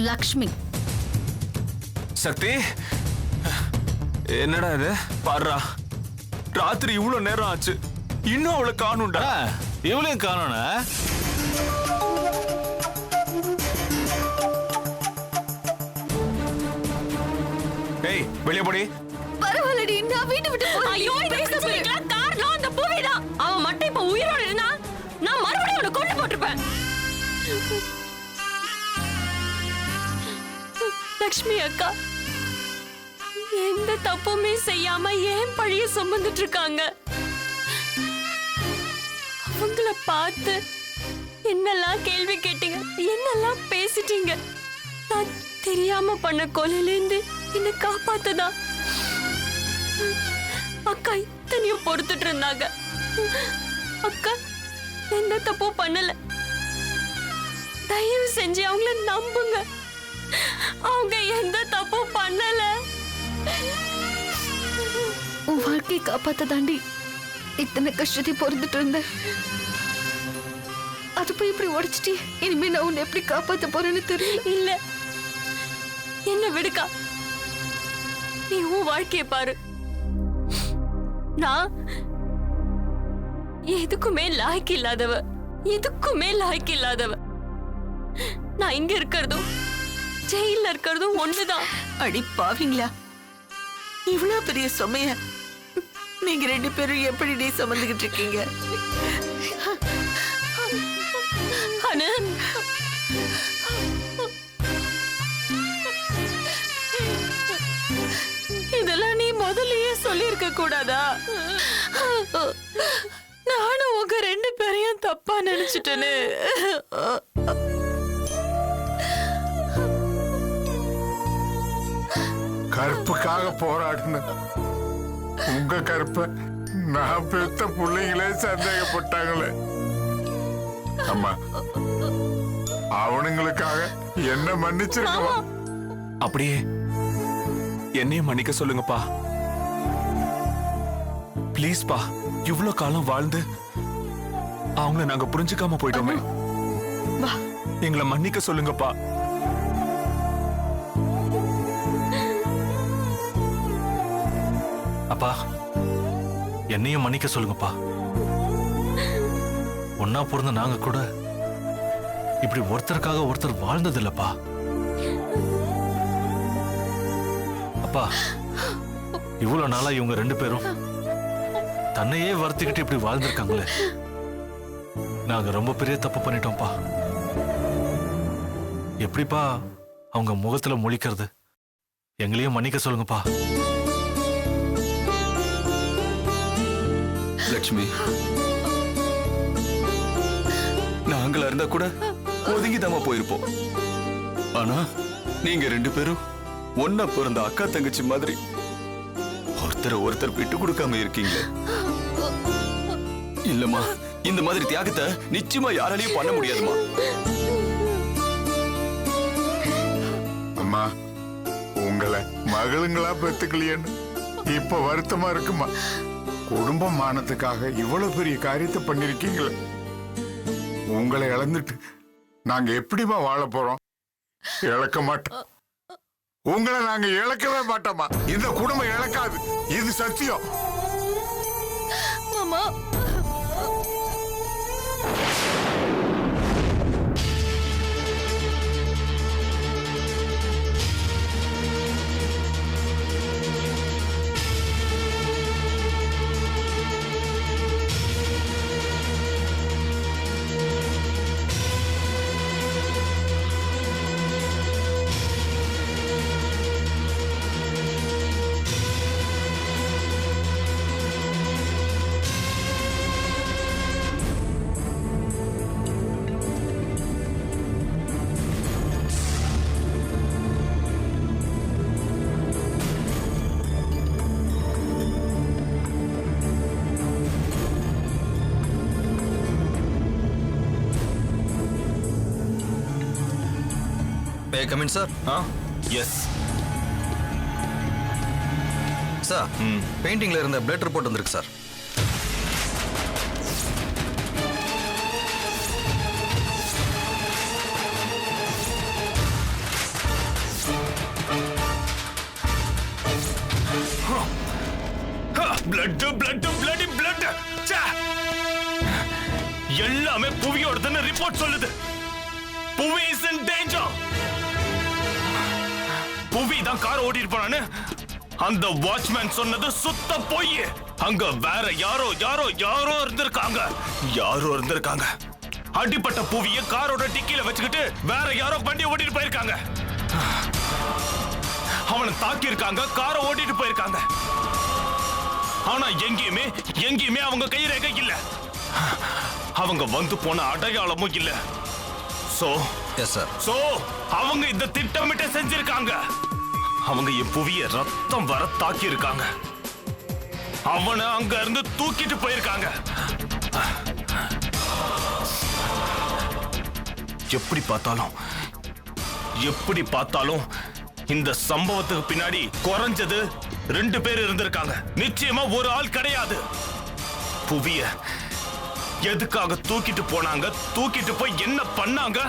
லக்ஷ்மி. சக்தி, என்னடா இது? பாருடா, ராத்திரி இவ்வளவு நேரம் ஆச்சு, இன்னும் அவளை காணும்டா. இவளையும் காணோன? ஏய், வெளியே போடி. பரவாயில்லடி, நான் வீட்டை விட்டு போறேன். ஐயோ, பேசுறீங்களா? காரணம் அந்த பூவிதான். அவன் மட்டும் இப்ப உயிரோட இருந்தா நான் மறுபடியும் அவனை கொண்டு போட்டிருப்பேன். லக்ஷ்மி அக்கா எந்த தப்புமே செய்யாம ஏன் பழிய சுமந்துட்டு இருக்காங்க? அவங்கள பார்த்து என்னெல்லாம் கேள்வி கேட்டீங்க, என்னெல்லாம் பேசிட்டீங்க. நான் தெரியாம பண்ண கொலையிலேருந்து என்ன காப்பாத்துதா அக்கா இத்தனையும் பொறுத்துட்டு இருந்தாங்க. அக்கா எந்த தப்பும் பண்ணல. தயவு செஞ்சு அவங்கள நம்புங்க. அவங்க எந்த தப்பும் பண்ணல. உன் வாழ்க்கையை காப்பாத்த தாண்டி இத்தனை கஷ்டத்தை பொறுத்துட்டு இருந்த. அது போய் இப்படி உடைச்சிட்டி. இனிமே நான் உன்னை எப்படி காப்பாத்த போறேன்னு தெரியல. இல்ல, என்ன விடுக்கா, நீ உன் வாழ்க்கைய பாரு. நான் எதுக்குமே லாய்க்கு இல்லாதவ, எதுக்குமே லாய்க்கு இல்லாதவ. நான் இங்க இருக்கிறதும் ஜெயில இருக்கிறதும் ஒண்ணுதான். அடி பாவீங்களா, இவ்வளவு பெரிய சுமைய நீங்க 2 பேரும் எப்படி சுமந்துகிட்டு இருக்கீங்க? இதெல்லாம் நீ முதல்லயே சொல்லிருக்க கூடாதா? நானும் உங்க 2 பேரையும் தப்பா நினைச்சிட்டேன்னு. கற்புக்காக போராடின உங்க கற்ப நான் பெத்த பிள்ளைங்களே சந்தேகப்பட்டாங்களே. அம்மா, அவனுங்களுக்காக என்ன மன்னிச்சிருக்கவா? அப்படியே என்னையும் மன்னிக்க சொல்லுங்கப்பா. ப்ளீஸ் பா, இவ்வளவு காலம் வாழ்ந்து அவங்கள நாங்க புரிஞ்சுக்காம போயிட்டோமே. எங்களை மன்னிக்க சொல்லுங்கப்பா. அப்பா, என்னையும் மன்னிக்க சொல்லுங்கப்பா. ஒன்னா பிறந்த நாங்க கூட இப்படி ஒருத்தருக்காக ஒருத்தர் வாழ்ந்தது இல்லப்பா. அப்பா, இவ்வளவு நாளா இவங்க 2 பேரும் தன்னையே வருத்திக்கிட்டு இப்படி வாழ்ந்திருக்காங்களே. நாங்க ரொம்ப பெரிய தப்பு பண்ணிட்டோம்ப்பா. எப்படிப்பா அவங்க முகத்துல முழிக்கிறது? எங்களையும் மன்னிக்க சொல்லுங்கப்பா. லட்சுமி, நாங்களா இருந்தா கூட ஒதுங்கிதாம போயிருப்போம். ஆனா நீங்க 2 பேரும் ஒன்னா பிறந்த அக்கா தங்கச்சி மாதிரி ஒருத்தர் விட்டு கொடுக்காம இருக்கீங்க. இல்லம்மா, இந்த மாதிரி தியாகத்தை நிச்சயமா யாராலையும் பண்ண முடியாதுமா. அம்மா, உங்களை மகளுங்களா பெத்துக்கலையேன்னு இப்ப வருத்தமா இருக்குமா? குடும்ப மானத்துக்காக இவ்வளவு பெரிய காரியத்தை பண்ணிருக்கீங்களே. உங்களை இழந்துட்டு நாங்க எப்படிமா வாழ போறோம்? இழக்க மாட்டோம். உங்களை நாங்க இழக்கவே மாட்டோமா. இந்த குடும்பம் இழக்காது, இது சத்தியம். மாமா, May I come in, sir? Yes. Sir, பெயிண்டிங்ல இருந்த பிளட் ரிப்போர்ட் வந்திருக்கு sir. Blood blood blood blood எல்லாமே புவியோடதுன்னு ரிப்போர்ட் சொல்லுது. புவி இஸ் இன் டேஞ்சர். புவி தான் கார் ஓட்டிட்டு போனான்னு அந்த வாட்ச்மேன் சொன்னது சுத்த பொய். அங்க வேற யாரோ யாரோ யாரோ இருந்திருக்காங்க. அடிப்பட்ட புவிய காரோட டிக்கில வச்சுக்கிட்டு வேற யாரோ வண்டி ஓட்டிட்டு போயிருக்காங்க. அவனை தாக்கி இருக்காங்க, காரை ஓட்டிட்டு போயிருக்காங்க. ஆனா எங்கேயுமே அவங்க கை ரேகை இல்ல. அவங்க வந்து போன அடையாளமும் இல்ல. சோ அவங்க இந்த திட்டமிட்ட செஞ்சிருக்காங்க. அவங்க என் புவிய ரத்தம் வர தாக்கி இருக்காங்க. அவனை அங்க இருந்து தூக்கிட்டு போயிருக்காங்க. எப்படி பார்த்தாலும் இந்த சம்பவத்துக்கு பின்னாடி குறைஞ்சது 2 பேர் இருந்திருக்காங்க. நிச்சயமா ஒரு ஆள் கிடையாது. புவிய எதுக்காக தூக்கிட்டு போனாங்க, தூக்கிட்டு போய் என்ன பண்ணாங்க,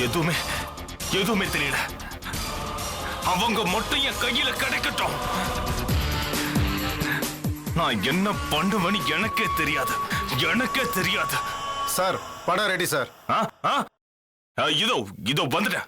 எதுவுமே தெரியல. அவங்க மட்டும் என் கையில கிடைக்கட்டும். நான் என்ன பண்ணுவேன்னு எனக்கே தெரியாது. சார் படம் ரெடி சார். இதோ வந்துட்டேன்.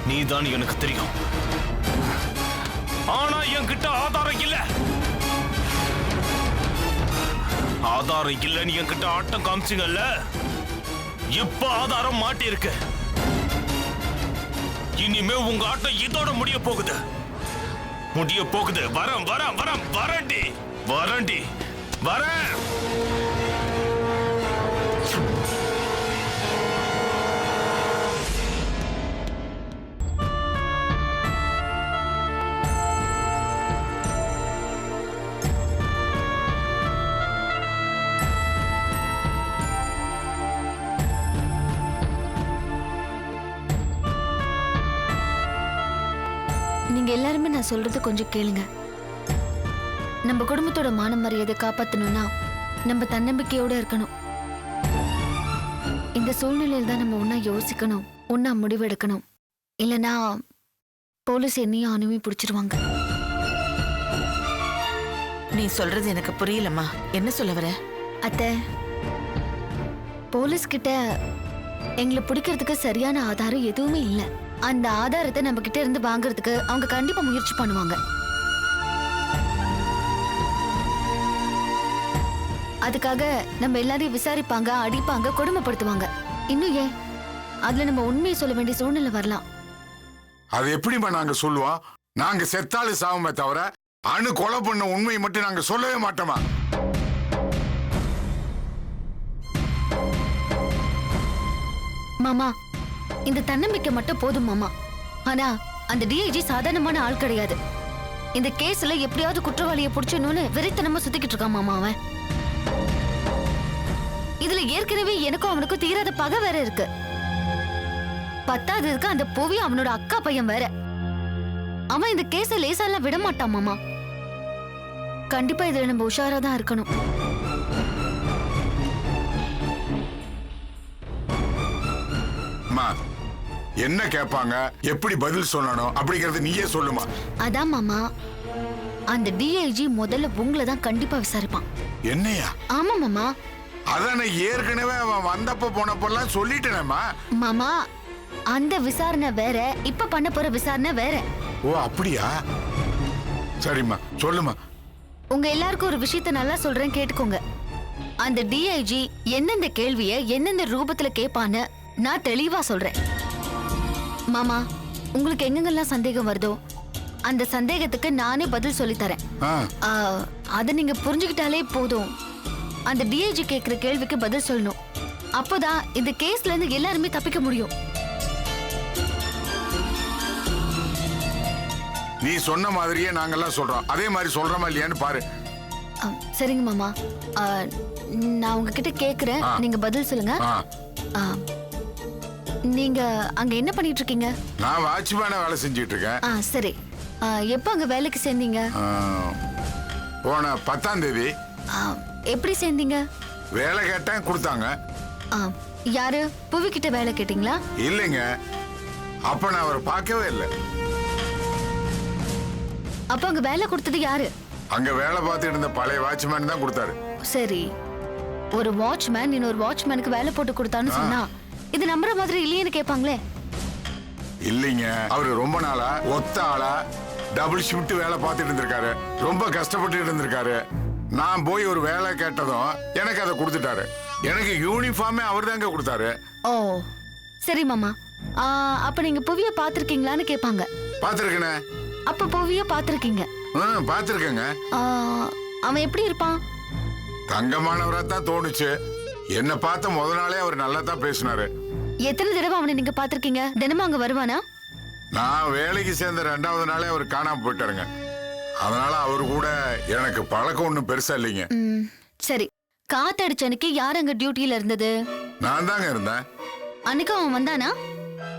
நீதான் எனக்கு தெரியும். ஆனா என்கிட்ட ஆதாரம் இல்லன்னு என்கிட்ட ஆட்டம் காமிச்சிங்கல்ல. இப்ப ஆதாரம் மாட்டி இருக்கு. இனிமே உங்க ஆட்டம் இதோட முடிய போகுது. வரேன். நீங்க எல்லாருமே நான் சொல்றது கொஞ்சம் கேளுங்க. நம்ம குடும்பத்தோட மான மரியாதை காப்பாத்தணும்னா நம்ம தன்னம்பிக்கையோட இருக்கணும். இந்த சூழ்நிலையில தான் நம்ம ஒன்னா யோசிக்கணும், ஒன்னா முடிவெடுக்கணும். இல்லனா போலீஸ் என்னையும் அனுமதி பிடிச்சிருவாங்க. நீ சொல்றது எனக்கு புரியலம்மா. என்ன சொல்ல வர? அத்தை, போலீஸ் கிட்ட எங்களை பிடிக்கிறதுக்கு சரியான ஆதாரம் எதுவுமே இல்ல. அந்த ஆதாரத்தை நம்ம கிட்ட இருந்து வாங்குறதுக்கு அவங்க கண்டிப்பா முயற்சி பண்ணுவாங்க. அதுக்காக நம்ம எல்லாரையும் விசாரிப்பாங்க, அடிப்பாங்க, கொடுமைப்படுத்துவாங்க. இன்னும் ஏன் அதுல நம்ம உண்மையை சொல்ல வேண்டிய சூழ்நிலை வரலாம். அது எப்படிமா நாங்க சொல்லுவோம்? நாங்க செத்தாலும் சாவமே தவிர அணு கொலை பண்ண உண்மையை மட்டும் நாங்க சொல்லவே மாட்டோமா? மாமா, இந்த தன்னம்பிக்கை மட்டும் போதும் மாமா. ஆனா அந்த டிஐஜி சாதாரணமான ஆள் கிடையாது. இந்த கேஸ்ல எப்படியாவது குற்றவாளியை பிடிச்சணும்னு வெறித்தனமா சுத்திக்கிட்டு இருக்கான் மாமா அவன். இதுல ஏற்கனவே எனக்கும் அவனுக்கும் தீராத பகை வேற இருக்கு. பத்தாததுக்கு அந்த புவி அவனோட அக்கா பையன் வேற. அவன் இந்த கேஸ லேசாலாம் விட மாட்டான் மாமா. கண்டிப்பா இதுல நம்ம உஷாரா தான் இருக்கணும். என்ன கேட்பாங்க, எப்படி பதில் சொல்லணும் அப்படிங்கறது நீயே சொல்லுமா. அதான் மாமா, அந்த டிஐஜி முதல்ல உங்களை தான் கண்டிப்பா விசாரிப்பான். என்னையா? ஆமா மாமா. அதான ஏற்கனவே அவன் வந்தப்ப போனப்பெல்லாம் சொல்லிட்டேனேம்மா. மாமா, அந்த விசாரணை வேற, இப்ப பண்ண போற விசாரணை வேற. ஓ அப்படியா? சரிம்மா சொல்லுமா. உங்க எல்லாருக்கும் ஒரு விஷயத்தை நல்லா சொல்றேன், கேட்டுக்கோங்க. அந்த டிஐஜி எந்தெந்த கேள்விய எந்தெந்த ரூபத்துல கேட்பான்னு நான் தெளிவா சொல்றேன். மாமா, உங்களுக்கு எங்கெங்கெல்லாம் சந்தேகம் வருதோ அந்த சந்தேகத்துக்கு நானே பதில் சொல்லி தரேன். அதை நீங்க புரிஞ்சுக்கிட்டாலே போதும். அந்த டிஐஜி கேட்கிற கேள்விக்கு பதில் சொல்லணும். அப்போதான் இந்த கேஸ்ல இருந்து எல்லாருமே தப்பிக்க முடியும். நீ சொன்ன மாதிரியே நாங்கெல்லாம் சொல்றோம். அதே மாதிரி சொல்றோமா இல்லையான்னு பாரு. சரிங்க மாமா, நான் உங்ககிட்ட கேக்குறேன், ஆ. நீங்க பதில் சொல்லுங்க. ஆ, ஆ, நீங்க அங்க என்ன பண்ணிட்டு இருக்கீங்க? நான் வாட்ச்மேனா வேலை செஞ்சுட்டு இருக்கேன். சரி. எப்போ அங்க வேலைக்கு சேர்ந்தீங்க? போன 10ஆம் தேதி ஆ, எப்படி சேர்ந்தீங்க? வேலை கேட்டேன், கொடுத்தாங்க. ஆ, யாரு புவி கிட்ட வேலை கேட்டீங்களா? இல்லைங்க, அப்ப நான் அவரை பார்க்கவே இல்லை. அப்ப அங்க வேலை கொடுத்தது யாரு? அங்க வேலை பார்த்துட்டு இருந்த பழைய வாட்ச்மேன் தான் கொடுத்தாரு. சரி, ஒரு வாட்ச்மேன் இன்னொரு வாட்ச்மேனுக்கு வேலை போட்டு கொடுத்தான்னு சொன்னா இது நம்புற மாதிரி இல்லையேன்னு கேட்பாங்களே. இல்லைங்க, அவரு ரொம்ப நாளா ஒத்த ஆளா டபுள் ஷிஃப்ட் வேலை பார்த்துட்டு இருந்திருக்காரு. ரொம்ப கஷ்டப்பட்டு இருந்திருக்காரு. நான் போய் ஒரு வேலை கேட்டதும் எனக்கு அதை கொடுத்துட்டாரு. எனக்கு யூனிஃபார்மே அவர் தாங்க கொடுத்தாரு. ஓ சரி மாமா, அப்ப நீங்க புவிய பாத்திருக்கீங்களான்னு கேட்பாங்க. பார்த்திருக்கேனே. அப்ப புவிய பாத்திருக்கீங்க? பார்த்திருக்கேங்க. அவன் எப்படி இருப்பான்? தங்கமானவரா தான் தோணுச்சு. என்ன பார்த்த முத நாளே அவர் நல்லா தான் பேசினாரு. எத்தனை தடவை அவனை நீங்க பாத்திருக்கீங்க? தினமும் அங்க வருவானா? நான் வேலைக்கு சேர்ந்த 2வது நாளே அவர் காணாம போயிட்டாருங்க. அதனால அவரு கூட எனக்கு பழக்கம் ஒண்ணும் பெருசா இல்லைங்க. சரி, காத்தடிச்ச அன்னைக்கு யார் அங்க டியூட்டில இருந்தது? நான் தாங்க இருந்தேன். அன்னைக்கு அவன் வந்தானா?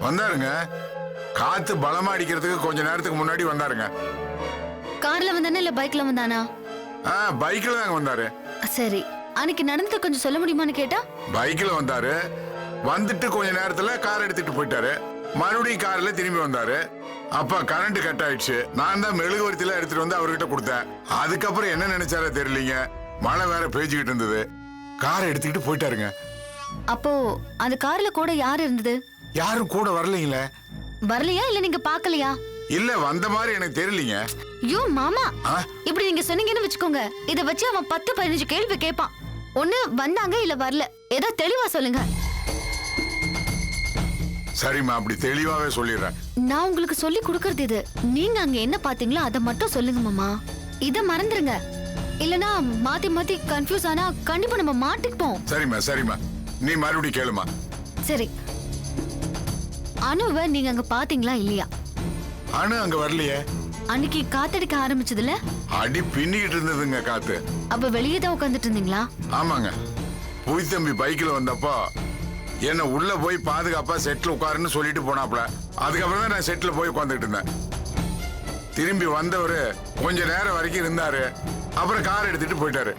வந்தாருங்க. காத்து பலமா அடிக்கிறதுக்கு கொஞ்ச நேரத்துக்கு முன்னாடி வந்தாருங்க. கார்ல வந்தானா இல்ல பைக்ல வந்தானா? பைக்ல தாங்க வந்தாரு. சரி, அன்னைக்கு நடந்தது கொஞ்சம் சொல்ல முடியுமான்னு கேட்டா? பைக்ல வந்தாரு. வந்துட்டு கொஞ்ச நேரத்துல கார் எடுத்துட்டு போயிட்டாரு. மறுபடியும் கார்ல திரும்பி வந்தாரு. அப்ப கரண்ட் கட் ஆயிடுச்சு. நான் தான் மெழுகுவர்த்தில எடுத்துட்டு வந்து அவர்கிட்ட கொடுத்தேன். அதுக்கப்புறம் என்ன நினைச்சாரோ தெரியலீங்க, மழை வேற பேஞ்சுக்கிட்டு இருந்தது. கார் எடுத்துக்கிட்டு போயிட்டாருங்க. அப்போ அந்த கார்ல கூட யார் இருந்தது? யாரும் கூட வரலீங்களே. வரலையா இல்ல நீங்க பாக்கலையா? இல்ல, வந்த மாதிரி எனக்கு தெரியலீங்க. ஐயோ மாமா, இப்படி நீங்க சொன்னீங்கன்னு வச்சுக்கோங்க, இத வச்சு அவன் 10-15 கேள்வி கேட்பான். ஒண்ணு வந்தாங்க இல்ல வரல, ஏதோ தெளிவா சொல்லுங்க. சரிம்மா, அப்படி தெளிவாவே சொல்லிடுறேன். நான் உங்களுக்கு சொல்லி கொடுக்கறது இது. நீங்க அங்க என்ன பாத்தீங்களோ அதை மட்டும் சொல்லுங்க மாமா. இத மறந்துருங்க, இல்லனா மாத்தி மாத்தி கன்ஃபியூஸ் ஆனா கண்டிப்பா நம்ம மாட்டிப்போம். சரிம்மா சரிம்மா, நீ மறுபடியும் கேளுமா. சரி, அனுவை நீங்க அங்க பாத்தீங்களா இல்லையா? அனு அங்க வரலையே. அன்னைக்கு காத்தடிக்க ஆரம்பிச்சதுல அடி பின்னிக்கிட்டு இருந்ததுங்க காத்து. அப்ப வெளியே தான் உட்காந்துட்டு இருந்தீங்களா? ஆமாங்க. புய்தம்பி பைக்ல வந்தப்போ என்ன உள்ள போய் பாதுகாப்பா செட்ல உட்காருன்னு சொல்லிட்டு போனாப்ல. அதுக்கப்புறம் தான் நான் செட்ல போய் உட்காந்துட்டு இருந்தேன். திரும்பி வந்தவரு கொஞ்ச நேரம் வரைக்கும் இருந்தாரு. அப்புறம் கார் எடுத்துட்டு போயிட்டாரு.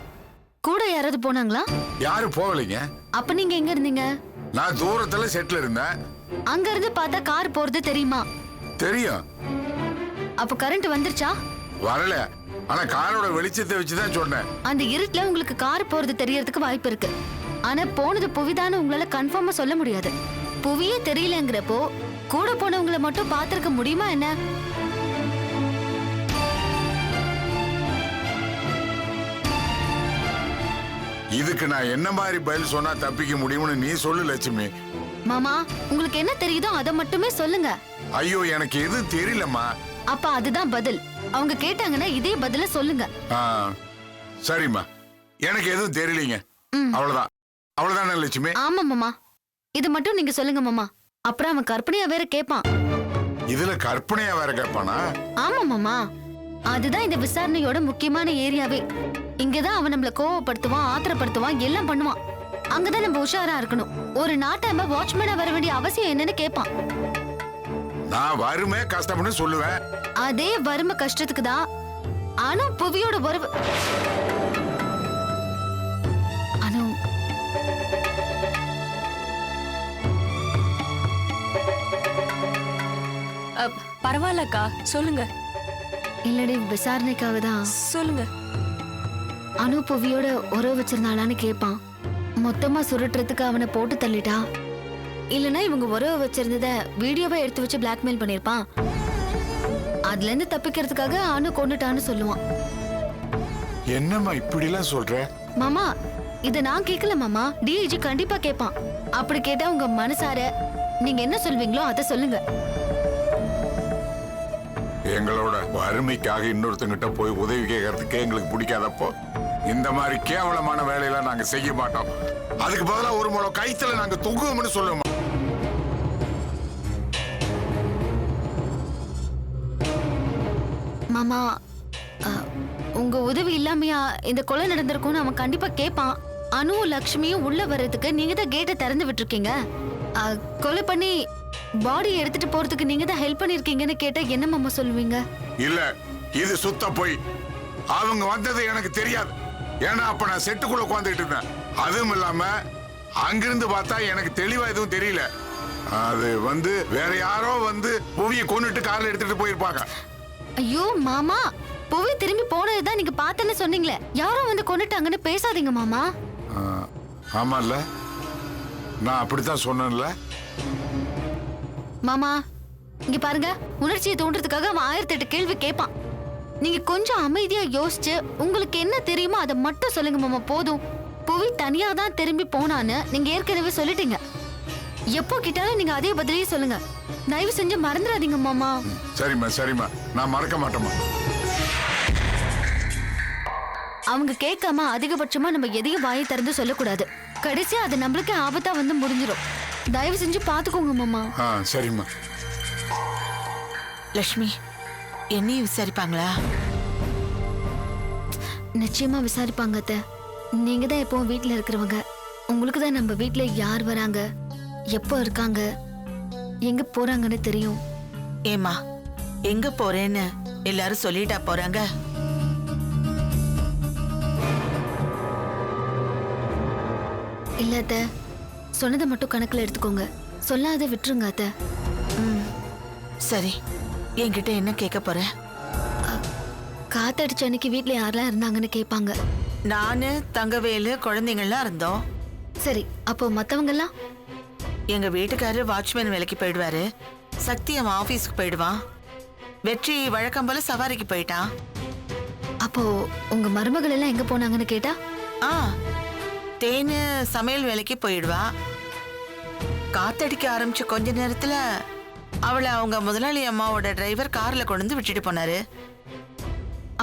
கூட யாராவது போனாங்களா? யாரும் போகலைங்க. அப்ப நீங்க எங்க இருந்தீங்க? நான் தூரத்துல செட்ல இருந்தேன். அங்க இருந்து பார்த்தா கார் போறது தெரியுமா? தெரியும். அப்ப கரண்ட் வந்துருச்சா? வரல, ஆனா காரோட வெளிச்சத்தை வச்சுதான் சொன்னேன். அந்த இருட்டுல உங்களுக்கு கார் போறது தெரியறதுக்கு வாய்ப்பு இருக்கு. ஆனா போனது புவிதான்னு உங்களால கன்ஃபார்மா சொல்ல முடியாது. புவியே தெரியலங்கிறப்போ கூட போனவங்களை மட்டும் பாத்திருக்க முடியுமா என்ன? இதுக்கு நான் என்ன மாதிரி பதில் சொன்னா தப்பிக்க முடியும்னு நீ சொல்லு லட்சுமி. மாமா, உங்களுக்கு என்ன தெரியுதோ அதை மட்டுமே சொல்லுங்க. ஐயோ, எனக்கு எதுவும் தெரியலம்மா. அப்ப அதுதான் பதில். அவங்க கேட்டாங்கன்னா இதே பதில சொல்லுங்க. சரிம்மா, எனக்கு எதுவும் தெரியலீங்க. அவ்வளவுதான். அவ்வளவுதானே லட்சுமி? ஆமா மாமா, இது மட்டும் நீங்க சொல்லுங்க மாமா. அப்புறம் அவன் கற்பனையா வேற கேட்பான். இதுல கற்பனையா வேற கேட்பானா? ஆமா மாமா, அதுதான் இந்த விசாரணையோட முக்கியமான ஏரியாவே. இங்கதான் அவன் நம்மள கோவப்படுத்துவான், ஆத்திரப்படுத்துவான், எல்லாம் பண்ணுவான். அங்கதான் நம்ம உஷாரா இருக்கணும். ஒரு நாட்டாம வாட்ச்மேனா வர வேண்டிய அவசியம் என்னன்னு கேட்பான். நான் வறுமை கஷ்டம்னு சொல்லுவேன். அதே வறுமை கஷ்டத்துக்கு தான் அனு புவியோட உறவு. அனு பரவாயில்லக்கா, சொல்லுங்க. இல்லடி, விசாரணைக்காக தான். சொல்லுங்க. அனு புவியோட உறவு வச்சிருந்தாளான்னு கேட்பான். மொத்தமா சுருட்டுறதுக்கு அவனை போட்டு தள்ளிட்டா, இல்லனா இவங்க உறவு வச்சிருந்தத வீடியோவை எடுத்து வச்சு பிளாக்மெயில் பண்ணிருப்பான். அதுல இருந்து தப்பிக்கிறதுக்காக அனு கொண்டுட்டான்னு சொல்லுவான். என்னம்மா இப்படி எல்லாம் சொல்ற? மாமா, இத நான் கேட்கல மாமா, டிஐஜி கண்டிப்பா கேட்பான். அப்படி கேட்டா உங்க மனசார நீங்க என்ன சொல்வீங்களோ அதை சொல்லுங்க. எங்களோட வறுமைக்காக இன்னொருத்தங்கிட்ட போய் உதவி கேட்கறதுக்கு எங்களுக்கு பிடிக்காதப்போ இந்த மாதிரி கேவலமான வேலையெல்லாம் நாங்க செய்ய மாட்டோம். அதுக்கு பதிலா ஒரு முளை கைத்துல நாங்க தொங்குவோம்னு சொல்லுவோம். மாமா உங்க உதவி இல்லாமையா இந்த கொலை நடந்திருக்கும்னு அவன் கண்டிப்பா கேட்பான். அனுவும் லக்ஷ்மியும் உள்ள வர்றதுக்கு நீங்க தான் கேட்டை திறந்து விட்டுருக்கீங்க. கொலை பண்ணி பாடி எடுத்துட்டு போறதுக்கு நீங்க தான் ஹெல்ப் பண்ணிருக்கீங்கன்னு கேட்டா என்ன மாமா சொல்லுவீங்க? இல்ல, இது சுத்த போய். அவங்க வந்தது எனக்கு தெரியாது. ஏன்னா அப்ப நான் செட்டுக்குள்ள உட்காந்துட்டு இருந்தேன். அதுவும் இல்லாம அங்கிருந்து பார்த்தா எனக்கு தெளிவா எதுவும் தெரியல. அது வேற யாரோ புவியை கொன்னுட்டு கார்ல எடுத்துட்டு போயிருப்பாங்க. ஐயோ மாமா, புவி திரும்பி போனதுதான் நீங்க பார்த்தேன்னு சொன்னீங்களே. யாரோ கொன்னுட்டாங்கன்னு பேசாதீங்க மாமா. ஆமால, நான் அப்படித்தான் சொன்னேன்ல. மாமா இங்க பாருங்க, உணர்ச்சியை தூண்டுறதுக்காக அவன் 1008 கேள்வி கேட்பான். நீங்க கொஞ்சம் அமைதியா யோசிச்சு உங்களுக்கு என்ன தெரியுமோ அதை மட்டும் சொல்லுங்க மாமா. போதும். புவி தனியா தான் திரும்பி போனான்னு நீங்க ஏற்கனவே சொல்லிட்டீங்க. எப்போ கிட்டாலும் நீங்க அதே பதிலே சொல்லுங்க. தயவு செஞ்சு மறந்துடாதீங்க மாமா. சரிம்மா சரிம்மா, நான் மறக்க மாட்டேம்மா. அவங்க கேட்காம அதிகபட்சமா நம்ம எதையும் வாயை திறந்து சொல்லக்கூடாது. கடைசியா அது நம்மளுக்கு ஆபத்தா முடிஞ்சிடும். தயவு செஞ்சு பாத்துக்கோங்க மாமா. சரிம்மா. லட்சுமி, என்னையும் விசாரிப்பாங்களா? நிச்சயமா விசாரிப்பாங்க அத்தை. நீங்க தான் எப்பவும் வீட்டுல இருக்கிறவங்க. உங்களுக்கு தான் நம்ம வீட்டுல யார் வராங்க, எப்போ இருக்காங்க, எங்க போறாங்கன்னு தெரியும். ஏமா, எங்க போறேன்னு எல்லாரும் சொல்லிட்டா போறாங்க? இல்ல அத்தை, சொன்னதை மட்டும் கணக்குல எடுத்துக்கோங்க. சொல்லாத விட்டுருங்க அத்தை. சரி, என்கிட்ட என்ன கேட்க போற? காத்தடிச்ச அன்னைக்கு வீட்டுல யாரெல்லாம் இருந்தாங்கன்னு கேட்பாங்க. நானு, தங்கவேலு, குழந்தைங்கள்லாம் இருந்தோம். சரி, அப்போ மத்தவங்க எல்லாம்? எங்க வீட்டுக்காரரு வாட்ச்மேன் வேலைக்கு போயிடுவாரு. சக்தி அவன் ஆபீஸ்க்கு போயிடுவான். வெற்றி வழக்கம் போல சவாரிக்கு போயிட்டான். அப்போ உங்க மருமகள் எல்லாம் எங்க போனாங்கன்னு கேட்டா? தேனு சமையல் வேலைக்கு போயிடுவா. காத்தடிக்க ஆரம்பிச்ச கொஞ்ச நேரத்துல அவளை அவங்க முதலாளி அம்மாவோட டிரைவர் கார்ல கொண்டு வந்து விட்டுட்டு போனாரு.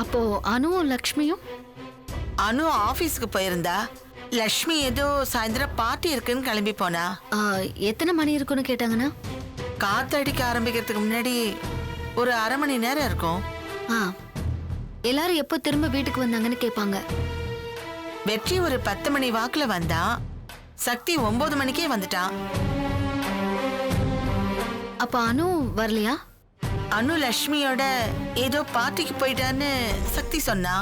அப்போ அனுவும் லக்ஷ்மியும்? அனு ஆபீஸ்க்கு போயிருந்தா. லக்ஷ்மி ஏதோ சாயந்தரம் பார்ட்டி இருக்குன்னு கிளம்பி போனா. எத்தனை மணி இருக்குன்னு கேட்டாங்கன்னா? காத்தடிக்க ஆரம்பிக்கிறதுக்கு முன்னாடி ஒரு அரை மணி நேரம் இருக்கும். எல்லாரும் எப்போ திரும்ப வீட்டுக்கு வந்தாங்கன்னு கேட்பாங்க. வெற்றி ஒரு 10 மணி வாக்குல வந்தான். சக்தி 9 மணிக்கே வந்துட்டான். அப்ப அனு வரலையா? அனு லட்சுமியோட ஏதோ பார்ட்டிக்கு போயிட்டான்னு சக்தி சொன்னா.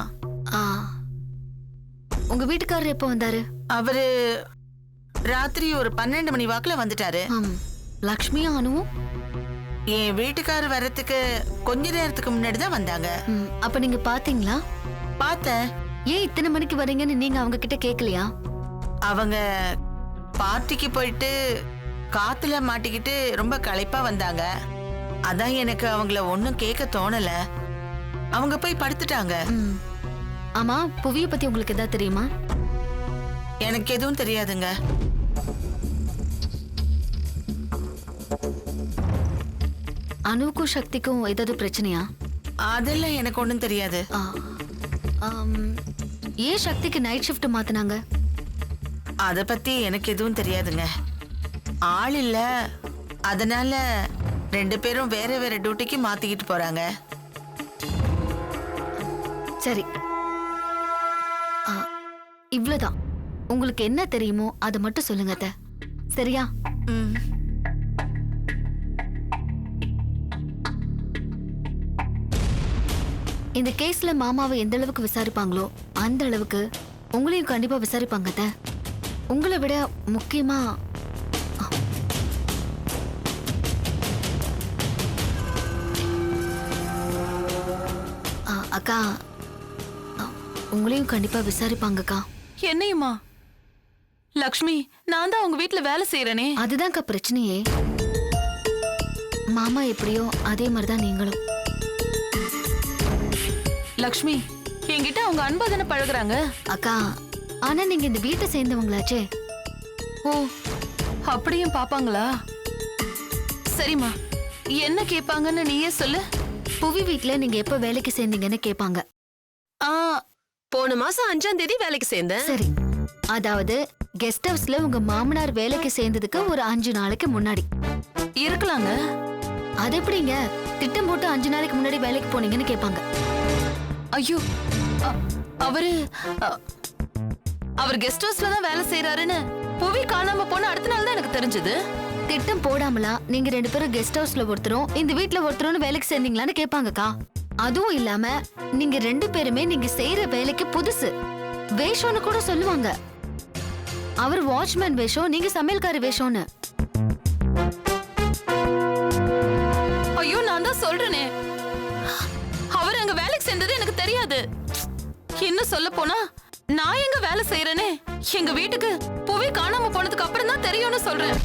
உங்க வீட்டுக்காரர் எப்போ வந்தாரு? அவரு ராத்திரி ஒரு 12 மணி வாக்குல வந்துட்டாரு. லக்ஷ்மியும் அனுவும்? என் வீட்டுக்காரர் வர்றதுக்கு கொஞ்ச நேரத்துக்கு முன்னாடி தான் வந்தாங்க. அப்ப நீங்க பாத்தீங்களா? பார்த்தேன். ஏன் இத்தனை மணிக்கு வரீங்கன்னு நீங்க அவங்க கிட்ட கேட்கலையா? அவங்க பார்ட்டிக்கு போயிட்டு காத்துல மாட்டிக்கிட்டு ரொம்ப களைப்பா வந்தாங்க. அதான் எனக்கு அவங்கள ஒன்னும் கேட்க தோணல. அவங்க போய் படுத்துட்டாங்க. ஆமா, புவிய பத்தி உங்களுக்கு ஏதாவது தெரியுமா? எனக்கு எதுவும் தெரியாதுங்க. அனுவுக்கும் சக்திக்கும் ஏதாவது பிரச்சனையா? அதெல்லாம் எனக்கு ஒன்றும் தெரியாது. ஏன் சக்திக்கு நைட் ஷிஃப்ட் மாத்தினாங்க? அத பத்தி எனக்கு எதுவும் தெரியாதுங்க. ஆள் இல்ல, அதனால 2 பேரும் வேற வேற டியூட்டிக்கு மாத்திக்கிட்டு போறாங்க. சரி, இவ்வளவுதான். உங்களுக்கு என்ன தெரியுமோ அதை மட்டும் சொல்லுங்க அத்தை. சரியா? இந்த கேஸ்ல மாமாவை எந்த அளவுக்கு விசாரிப்பாங்களோ அந்த அளவுக்கு உங்களையும் கண்டிப்பா விசாரிப்பாங்க அத்தை. உங்களை விட முக்கியமா அக்கா, உங்களையும் கண்டிப்பா விசாரிப்பாங்கக்கா. என்னையுமா? லக்ஷ்மி, நான் தான் உங்க வீட்டுல வேலை செய்யறேனே. அதுதான்க்கா பிரச்சனையே. மாமா எப்படியோ அதே மாதிரிதான் நீங்களும். லக்ஷ்மி, என்கிட்ட அவங்க அன்பா தானே பழகுறாங்க. அக்கா, ஆனா நீங்க இந்த வீட்டை சேர்ந்தவங்களாச்சே. ஓ, அப்படியும் பாப்பாங்களா? சரிம்மா, என்ன கேட்பாங்கன்னு நீயே சொல்லு. புவி வீட்டுல நீங்க எப்ப வேலைக்கு சேர்ந்தீங்கன்னு கேட்பாங்க. போன மாசம் 5ஆம் தேதி வேலைக்கு சேர்ந்தேன். சரி, அதாவது கெஸ்ட் ஹவுஸ்ல உங்க மாமனார் வேலைக்கு சேர்ந்ததுக்கு ஒரு 5 நாளைக்கு முன்னாடி இருக்கலாங்க. அது எப்படிங்க திட்டம் போட்டு 5 நாளைக்கு முன்னாடி வேலைக்கு போனீங்கன்னு கேட்பாங்க. ஐயோ, அவரு அவர் கெஸ்ட் ஹவுஸ்ல தான் வேலை செய்யறாருன்னு புவி காணாம போன அடுத்த நாள் தான் எனக்கு தெரிஞ்சது. திட்டம் போடாமலா நீங்க 2 பேரும் கெஸ்ட் ஹவுஸ்ல ஒருத்தரும் இந்த வீட்ல ஒருத்தரும் வேலைக்கு சேர்ந்தீங்களான்னு கேட்பாங்கக்கா. அதுவும் இல்லாம நீங்க 2 பேருமே நீங்க செய்யற வேலைக்கு புதுசு. வேஷம்னு கூட சொல்லுவாங்க. அவர் வாட்ச்மேன் வேஷம், நீங்க சமையல்கார வேஷம்னு. ஐயோ, நான் தான் சொல்றேனே, அவர் அங்க வேலைக்கு சேர்ந்தது எனக்கு தெரியாது. என்ன சொல்ல போனா நான் எங்க வேலை செய்யறேனே எங்க வீட்டுக்கு புவி காணாம போனதுக்கு அப்புறம் தான் தெரியும்னு சொல்றேன்.